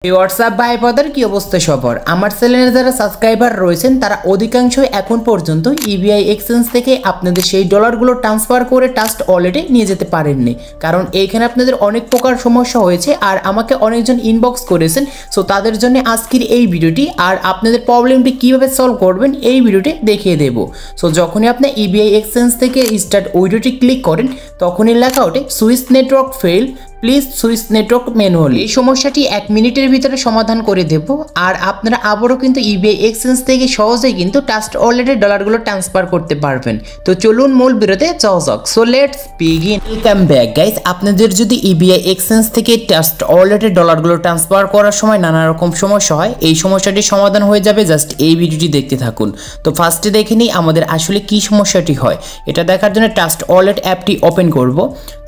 WhatsApp ভাই brother কি অবস্থা সবার আমার চ্যানেলে যারা সাবস্ক্রাইবার রয়েছেন তারা অধিকাংশই এখন পর্যন্ত ইবিআই এক্সচেঞ্জ থেকে আপনাদের সেই ডলারগুলো ট্রান্সফার করে ট্রাস্ট ওয়ালেটে নিয়ে যেতে পারেননি কারণ এইখানে আপনাদের অনেক প্রকার সমস্যা হয়েছে আর আমাকে অনেকজন ইনবক্স করেছেন সো তাদের জন্য আজকের এই ভিডিওটি আর আপনাদের প্রবলেমটি কিভাবে সলভ করবেন এই ভিডিওটি দেখিয়ে দেব সো যখনই আপনি ইবিআই এক্সচেঞ্জ থেকে স্টার্ট উইডোটি ক্লিক করেন তখনই লেখা ওঠে switch network fail please switch network manually এই সমস্যাটি 1 মিনিটের ভিতরে সমাধান করে দেব আর আপনারা আবারও কিন্তু ইবিআই এক্সচেঞ্জ থেকে সহজেই কিন্তু ট্রাস্ট ওয়ালেটে ডলারগুলো ট্রান্সফার করতে পারবেন তো চলুন মূল ভিডিওতে যাওয়া যাক so let's begin welcome back guys আপনাদের যদি ইবিআই এক্সচেঞ্জ থেকে ট্রাস্ট ওয়ালেটে ডলারগুলো ট্রান্সফার করার সময় নানা রকম সমস্যা হয় এই সমস্যাটি সমাধান হয়ে যাবে জাস্ট এই ভিডিওটি দেখতে থাকুন তো ফার্স্টে দেখে নিই আমাদের আসলে কি সমস্যাটি হয় এটা দেখার জন্য ট্রাস্ট ওয়ালেট অ্যাপটি ওপেন করব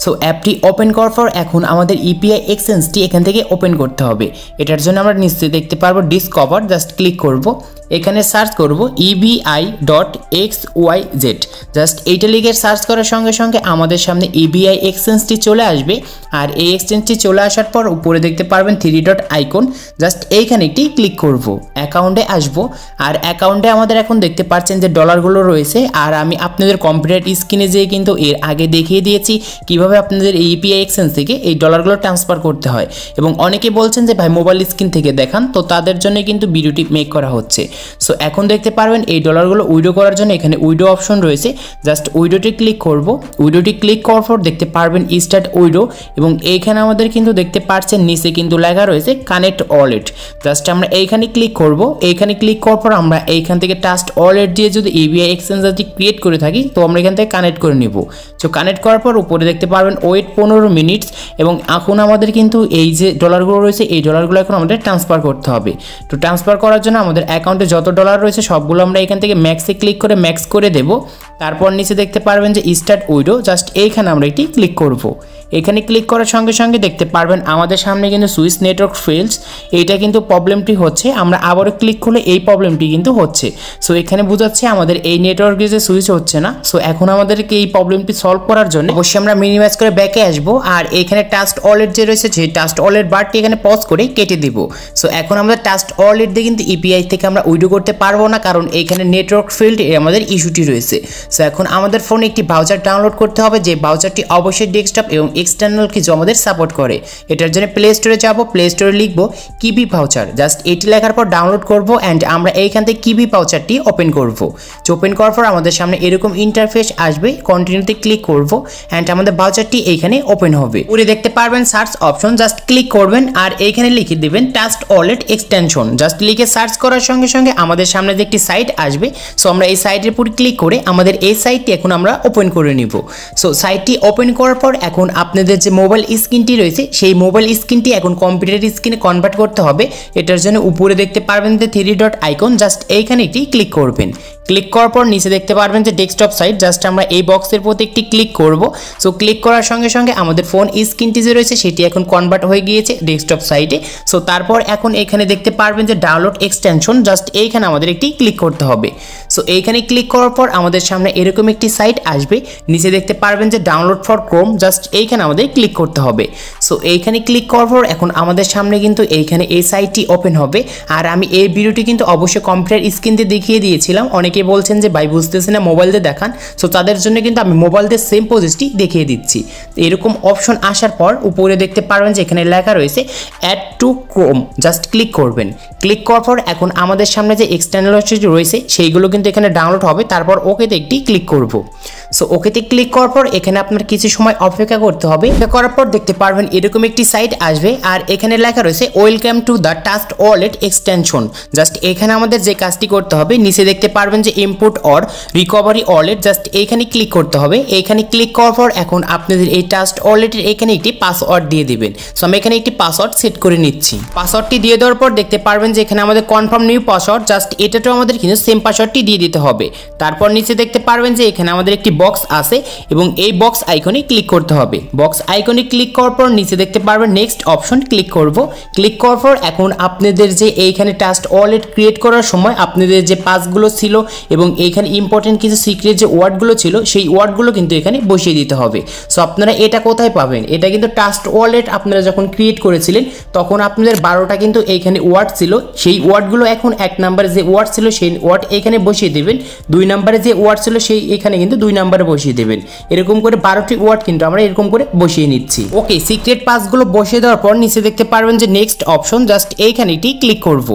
সো অ্যাপটি ওপেন করার পর এখন আমাদের ইপিআই এক্সচেঞ্জটি এখান থেকে ওপেন করতে হবে এটার জন্য আমরা নিচে দেখতে পারবো ডিসকভার জাস্ট ক্লিক করব এখানে সার্চ করব ebi.xyz জাস্ট এইটা লিখে সার্চ করার সঙ্গে সঙ্গে আমাদের সামনে ইবিআই এক্সচেঞ্জটি চলে আসবে আর এই এক্সচেঞ্জটি চলে আসার পর উপরে দেখতে পারবেন 3 ডট আইকন জাস্ট এইখানে একটি ক্লিক করব অ্যাকাউন্টে আসব আর অ্যাকাউন্টে আমাদের এখন দেখতে পাচ্ছেন যে ডলারগুলো রয়েছে আর আমি আপনাদের কম্পিউটার স্ক্রিনে যেয়ে কিন্তু এর আগে দেখিয়ে দিয়েছি কিভাবে আপনাদের এই ইপিআই এক্সচেঞ্জ থেকে এই ডলারগুলো ট্রান্সফার করতে হয় এবং অনেকে বলছেন যে ভাই মোবাইল স্ক্রিন থেকে দেখান তো তাদের জন্য কিন্তু ভিডিওটি মেক করা হচ্ছে সো এখন দেখতে পারবেন এই ডলারগুলো উইডো করার জন্য এখানে উইডো অপশন রয়েছে জাস্ট উইডোটি ক্লিক করব উইডোটি ক্লিক করার পর দেখতে পারবেন স্টার্ট উইডো এবং এইখানে আমাদের কিন্তু দেখতে পাচ্ছেন নিচে কিন্তু লেখা রয়েছে কানেক্ট ওয়ালেট জাস্ট আমরা এইখানে ক্লিক করব এইখানে ক্লিক করার পর আমরা এইখান থেকে ট্রাস্ট ওয়ালেট দিয়ে যদি ইবিআই এক্সচেঞ্জারটি ক্রিয়েট করে থাকি তো আমরা এখান থেকে কানেক্ট করে নিব সো কানেক্ট করার পর উপরে দেখতে পারবেন ওয়েট 15 মিনিটস এবং এখন আমাদের কিন্তু এই যে ডলারগুলো রয়েছে এই ডলারগুলো এখন আমাদের ট্রান্সফার করতে হবে তো ট্রান্সফার করার জন্য আমাদের অ্যাকাউন্টে যত ডলার রয়েছে সবগুলো আমরা এখান থেকে ম্যাক্সে ক্লিক করে ম্যাক্স করে দেব তারপর নিচে দেখতে পারবেন যে স্টার্ট উইডো জাস্ট এইখানে আমরা একটি ক্লিক করব এখানে ক্লিক করার সঙ্গে সঙ্গে দেখতে পারবেন আমাদের সামনে কিন্তু সুইচ নেটওয়ার্ক ফেলস এইটা কিন্তু প্রবলেমটি হচ্ছে আমরা আবারও ক্লিক করলে এই প্রবলেমটি কিন্তু হচ্ছে সো এখানে বোঝাচ্ছে আমাদের এই নেটওয়ার্কে যে সুইচ হচ্ছে না সো এখন আমাদেরকে এই প্রবলেমটি সলভ করার জন্য অবশ্যই আমরা মিনিমাইজ করে ব্যাকে আসব আর এখানে ট্রাস্ট ওয়ালেট যে রয়েছে সেই ট্রাস্ট ওয়ালেট বারটি এখানে পজ করে কেটে দিব সো এখন আমাদের ট্রাস্ট ওয়ালেট দিয়ে কিন্তু ইপিআই থেকে আমরা উইডো করতে পারবো না কারণ এখানে নেটওয়ার্ক ফিল্ড আমাদের ইস্যুটি রয়েছে সো এখন আমাদের ফোনে একটি ব্রাউজার ডাউনলোড করতে হবে যে ব্রাউজারটি অবশ্যই ডেস্কটপ এবং এক্সটার্নাল কিছু আমাদের সাপোর্ট করে এটার জন্য প্লে স্টোরে যাব প্লে স্টোরে লিখব কিবি ভাউচার জাস্ট এটি লেখার পর ডাউনলোড করব এন্ড আমরা এইখান থেকে কিবি ভাউচারটি ওপেন করব ওপেন করার পর আমাদের সামনে এরকম ইন্টারফেস আসবে কন্টিনিউতে ক্লিক করব এন্ড আমাদের ভাউচারটি এইখানে ওপেন হবে পুরো দেখতে পারবেন সার্চ অপশন জাস্ট ক্লিক করবেন আর এইখানে লিখে দিবেন ট্রাস্ট ওয়ালেট এক্সটেনশন জাস্ট লিখে সার্চ করার সঙ্গে সঙ্গে আমাদের সামনে যে একটি সাইট আসবে সো আমরা এই সাইটের উপর ক্লিক করে আমাদের এই সাইটটি এখন আমরা ওপেন করে নিব সো সাইটটি ওপেন করার পর এখন আপনাদের যে মোবাইল স্ক্রিনটি রয়েছে সেই মোবাইল স্ক্রিনটি এখন কম্পিউটার স্ক্রিনে কনভার্ট করতে হবে এটার জন্য উপরে দেখতে পারবেন যে 3 ডট আইকন জাস্ট এইখানে একটি ক্লিক করবেন ক্লিক করার পর নিচে দেখতে পারবেন যে ডেস্কটপ সাইট জাস্ট আমরা এই বক্সের প্রতি একটি ক্লিক করব সো ক্লিক করার সঙ্গে সঙ্গে আমাদের ফোন স্ক্রিনটি যে রয়েছে সেটি এখন কনভার্ট হয়ে গিয়েছে ডেস্কটপ সাইটে সো তারপর এখন এখানে দেখতে পারবেন যে ডাউনলোড এক্সটেনশন জাস্ট এইখানে আমাদের একটি ক্লিক করতে হবে সো এইখানে ক্লিক করার পর আমাদের সামনে এরকম একটি সাইট আসবে নিচে দেখতে পারবেন যে ডাউনলোড ফর ক্রোম জাস্ট এইখানে আমাদের ক্লিক করতে হবে সো এইখানে ক্লিক করার পর এখন আমাদের সামনে কিন্তু এইখানে এই সাইটটি ওপেন হবে আর আমি এই ভিডিওটি কিন্তু অবশ্যই কম্পিউটার স্ক্রিন দিয়ে দেখিয়ে দিয়েছিলাম অনেকে বলছেন যে ভাই বুঝতেছি না মোবাইল দিয়ে দেখান সো তাদের জন্য কিন্তু আমি মোবাইল দিয়ে সেম প্রসেসটি দেখিয়ে দিচ্ছি এরকম অপশন আসার পর উপরে দেখতে পারবেন যে এখানে লেখা রয়েছে add to Chrome just click করবেন ক্লিক করার পর এখন আমাদের সামনে যে এক্সটার্নাল ওয়েবসাইট রয়েছে সেইগুলো কিন্তু এখানে ডাউনলোড হবে তারপর ওকেতে একটি ক্লিক করব সো ওকেতে ক্লিক করার পর এখানে আপনার কিছু সময় অপেক্ষা করতে হবে অপেক্ষা করার পর দেখতে পারবেন এরকম একটি সাইট আসবে আর এখানে লেখা রয়েছে welcome to the trust wallet extension just এখানে আমাদের যে কাজটি করতে হবে নিচে দেখতে পারবেন যে input or recovery wallet just এইখানে ক্লিক করতে হবে এইখানে ক্লিক করার পর এখন আপনাদের এই ট্রাস্ট ওয়ালেটের এখানে একটি পাসওয়ার্ড দিয়ে দিবেন সো আমি এখানে একটি পাসওয়ার্ড সেট করে নিচ্ছি পাসওয়ার্ডটি দিয়ে দেওয়ার পর দেখতে পারবেন যে এখানে আমাদের কনফার্ম নিউ পাসওয়ার্ড জাস্ট এটাটাও আমাদের কিন্তু সেম পাসওয়ার্ডটি দিয়ে দিতে হবে তারপর নিচে দেখতে পারবেন যে এখানে আমাদের একটি বক্স আছে এবং এই বক্স আইকনে ক্লিক করতে হবে। বক্স আইকনে ক্লিক করার পর নিচে দেখতে পারবেন নেক্সট অপশন ক্লিক করব। ক্লিক করার পর এখন আপনাদের যে এইখানে ট্রাস্ট ওয়ালেট ক্রিয়েট করার সময় আপনাদের যে পাসগুলো ছিল এবং এইখানে ইম্পর্টেন্ট কিছু সিক্রেট যে ওয়ার্ডগুলো ছিল সেই ওয়ার্ডগুলো কিন্তু এখানে বসিয়ে দিতে হবে। সো আপনারা এটা কোথায় পাবেন? এটা কিন্তু ট্রাস্ট ওয়ালেট আপনারা যখন ক্রিয়েট করেছিলেন তখন আপনাদের 12টা কিন্তু এইখানে ওয়ার্ড ছিল, সেই ওয়ার্ডগুলো এখন 1 নম্বরে যে ওয়ার্ড ছিল সেই ওয়ার্ড এখানে বসিয়ে দেবেন, 2 নম্বরে যে ওয়ার্ড ছিল সেই এখানে কিন্তু 2 নম্বরে বসিয়ে দেবেন। এরকম করে 12টি ওয়ার্ড কিন্তু আমরা এরকম করে বসিয়ে নিচ্ছি। ওকে, সিক্রেট পাসগুলো বসিয়ে দেওয়ার পর নিচে দেখতে পারবেন যে নেক্সট অপশন, জাস্ট এইখানে ক্লিক করব।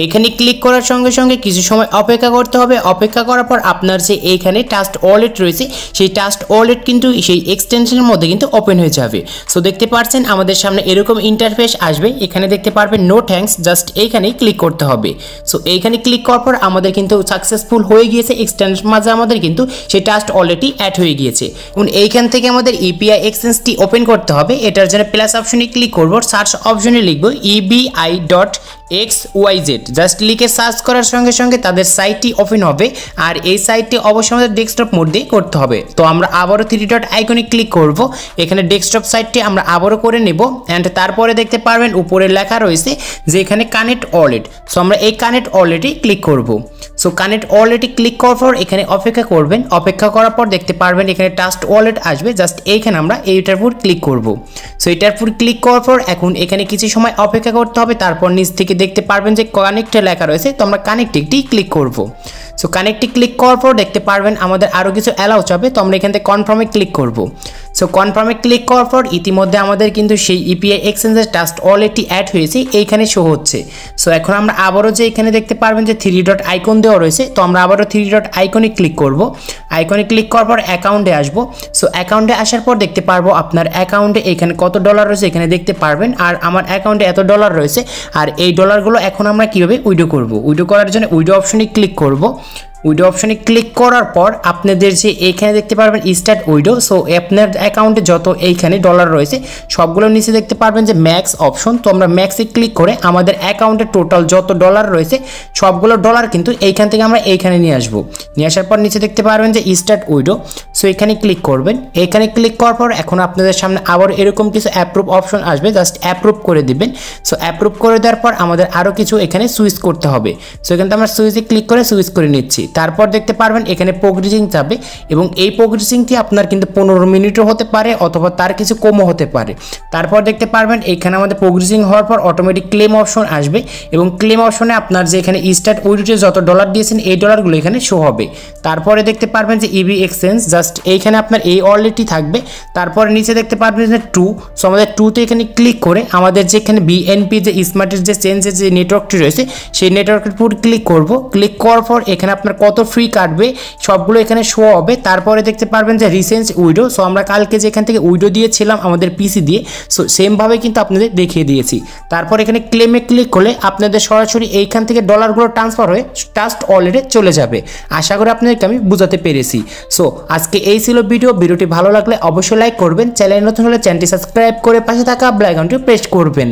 এখানে ক্লিক করার সঙ্গে সঙ্গে কিছু সময় অপেক্ষা করতে হবে। অপেক্ষা করার পর আপনার যে এইখানে ট্রাস্ট ওয়ালেট রয়েছে সেই ট্রাস্ট ওয়ালেট কিন্তু সেই এক্সটেনশনের মধ্যে কিন্তু ওপেন হয়ে যাবে। সো দেখতে পাচ্ছেন আমাদের সামনে এরকম ইন্টারফেস আসবে। এখানে দেখতে পারবেন নো থ্যাঙ্কস, জাস্ট এইখানেই ক্লিক করতে হবে। সো এইখানে ক্লিক করার পর আমাদের কিন্তু সাকসেসফুল হয়ে গিয়েছে, এক্সটেনশন মাঝে আমাদের কিন্তু সেই ট্রাস্ট ওয়ালেটই অ্যাড হয়ে গিয়েছে। এখন এইখান থেকে আমাদের ইপিআই এক্সচেঞ্জটি ওপেন করতে হবে। এটার জন্য প্লাস অপশনে ক্লিক করব, সার্চ অপশনে লিখব EBI.XYZ, জাস্ট লিখে সার্চ করার সঙ্গে সঙ্গে তাদের সাইটটি ওপেন হবে। আর এই সাইটটি অবশ্যই আমাদের ডেস্কটপ মোড দিয়ে করতে হবে। তো আমরা আবারও 3 ডট আইকনে ক্লিক করব। এখানে ডেস্কটপ সাইটটি আমরা আবারও করে নেব অ্যান্ড তারপরে দেখতে পারবেন উপরে লেখা রয়েছে যে এখানে কানেক্ট ওয়ালেট। সো আমরা এই কানেক্ট ওয়ালেটে ক্লিক করব। সো কানেক্ট ওয়ালেটে ক্লিক করার পর এখানে অপেক্ষা করবেন। অপেক্ষা করার পর দেখতে পারবেন এখানে ট্রাস্ট ওয়ালেট আসবে, জাস্ট এইখানে আমরা এইটার উপর ক্লিক করব। সো এটার উপর ক্লিক করার পর এখন এখানে কিছু সময় অপেক্ষা করতে হবে। তারপর নিচ থেকে দেখতে পারবেন যে কানেক্টে লেখা রয়েছে, তো আমরা কানেক্টে ক্লিক করব। সো কানেক্টে ক্লিক করার পর দেখতে পারবেন আমাদের আরও কিছু অ্যালাউ চাবে, তো আমরা এখান থেকে কনফার্মে ক্লিক করব। সো কনফার্মে ক্লিক করার পর ইতিমধ্যে আমাদের কিন্তু সেই ইপিআই এক্সচেঞ্জের ট্রাস্ট ওয়ালেটটি অ্যাড হয়েছে, এইখানে শো হচ্ছে। সো এখন আমরা আবারও যে এখানে দেখতে পারবেন যে 3 ডট আইকন দেওয়া রয়েছে, তো আমরা আবারও 3 ডট আইকনে ক্লিক করব। আইকনে ক্লিক করার পর অ্যাকাউন্টে আসবো। সো অ্যাকাউন্টে আসার পর দেখতে পারবো আপনার অ্যাকাউন্টে এখানে কত ডলার রয়েছে এখানে দেখতে পারবেন। আর আমার অ্যাকাউন্টে এত ডলার রয়েছে। আর এই ডলারগুলো এখন আমরা কীভাবে উইথড্র করব? উইথড্র করার জন্য উইথড্র অপশনে ক্লিক করব। উইডো অপশনে ক্লিক করার পর আপনাদের যে এইখানে দেখতে পারবেন স্টার্ট উইডো। সো আপনার অ্যাকাউন্টে যত এইখানে ডলার রয়েছে সবগুলো নিচে দেখতে পারবেন যে ম্যাক্স অপশন, তো আমরা ম্যাক্সে ক্লিক করে আমাদের অ্যাকাউন্টে টোটাল যত ডলার রয়েছে সবগুলো ডলার কিন্তু এইখান থেকে আমরা এইখানে নিয়ে আসবো। নিয়ে আসার পর নিচে দেখতে পারবেন যে স্টার্ট উইডো। সো এখানে ক্লিক করবেন। এখানে ক্লিক করার পর এখন আপনাদের সামনে আবার এরকম কিছু অ্যাপ্রুভ অপশন আসবে, জাস্ট অ্যাপ্রুভ করে দিবেন। সো অ্যাপ্রুভ করে দেওয়ার পর আমাদের আরও কিছু এখানে সুইচ করতে হবে। সো এখানে আমরা সুইচে ক্লিক করে সুইচ করে নিচ্ছি। তারপর দেখতে পারবেন এখানে প্রোগ্রেসিং যাবে এবং এই প্রোগ্রেসিংটি আপনার কিন্তু 15 মিনিটও হতে পারে অথবা তার কিছু কমও হতে পারে। তারপর দেখতে পারবেন এখানে আমাদের প্রোগ্রেসিং হওয়ার পর অটোমেটিক ক্লেম অপশন আসবে এবং ক্লেম অপশনে আপনার যে এখানে স্টার্ট উইড্রোতে যত ডলার দিয়েছেন এই ডলারগুলো এখানে শো হবে। তারপরে দেখতে পারবেন যে ইবি এক্সচেঞ্জ, জাস্ট এইখানে আপনার এই ওয়ালেটটি থাকবে। তারপরে নিচে দেখতে পারবেন যে 2, সো আমাদের 2তে এখানে ক্লিক করে আমাদের যে এখানে বিএনপি যে স্মার্টের যে চেঞ্জের যে নেটওয়ার্কটি রয়েছে সেই নেটওয়ার্কের উপর ক্লিক করব। ক্লিক করার পর এখানে আপনার কত ফ্রি কাটবে সবগুলো এখানে শো হবে। তারপরে দেখতে পারবেন যে রিসেন্ট উইডো। সো আমরা কালকে যে এখান থেকে উইডো দিয়েছিলাম আমাদের পিসি দিয়ে, সো সেমভাবে কিন্তু আপনাদের দেখিয়ে দিয়েছি। তারপর এখানে ক্লেমে ক্লিক করলে আপনাদের সরাসরি এইখান থেকে ডলারগুলো ট্রান্সফার হয়ে ট্রাস্ট ওয়ালেটে চলে যাবে। আশা করি আপনাদেরকে আমি বুঝাতে পেরেছি। সো আজকে এই ছিল ভিডিওটি ভালো লাগলে অবশ্যই লাইক করবেন, চ্যানেল নতুন হলে চ্যানেলটি সাবস্ক্রাইব করে পাশে থাকা বেল আইকনটি প্রেস করবেন।